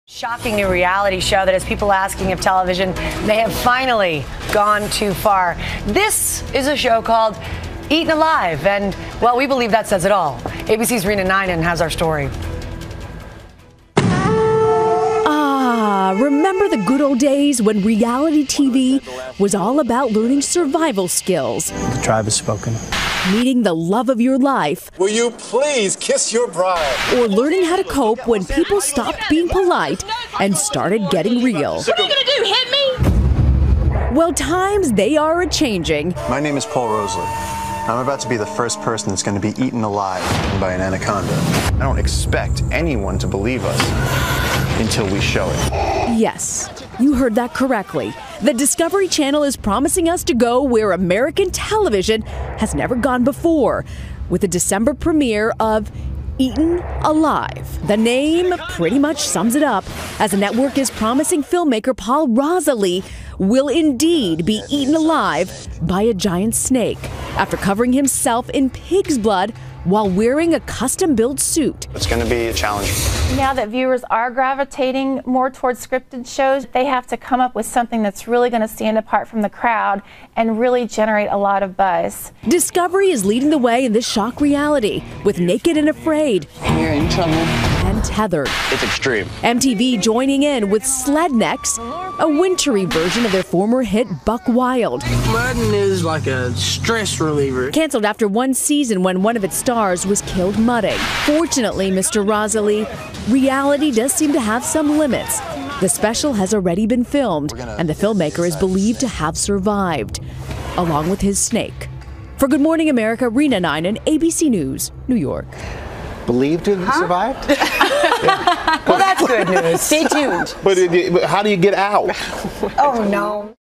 Shocking new reality show that has people asking if television may have finally gone too far. This is a show called Eaten Alive, and, well, we believe that says it all. ABC's Rena Nynan has our story. Remember the good old days when reality TV was all about learning survival skills? The tribe has spoken. Meeting the love of your life. Will you please kiss your bride? Or learning how to cope when people stopped being polite and started getting real. What are you gonna do, hit me? Well, times they are a-changing. My name is Paul Rosley. I'm about to be the first person that's going to be eaten alive by an anaconda. I don't expect anyone to believe us until we show it. Yes, you heard that correctly. The Discovery Channel is promising us to go where American television has never gone before, with the December premiere of Eaten Alive. The name pretty much sums it up, as the network is promising filmmaker Paul Rosley will indeed be eaten alive by a giant snake after covering himself in pig's blood while wearing a custom-built suit. It's going to be a challenge. Now that viewers are gravitating more towards scripted shows, they have to come up with something that's really going to stand apart from the crowd and really generate a lot of buzz. Discovery is leading the way in this shock reality with Naked and Afraid. You're in trouble. And Tethered. It's extreme. MTV joining in with Slednecks, a wintry version of their former hit Buck Wild. Mudding is like a stress reliever. Canceled after one season when one of its stars was killed mudding. Fortunately, Mr. Rosley, reality does seem to have some limits. The special has already been filmed, and the filmmaker is believed to have survived, along with his snake. For Good Morning America, Rena Nynan, ABC News, New York. Believed to have survived? Well, that's good news. Stay tuned. But how do you get out? Oh, no.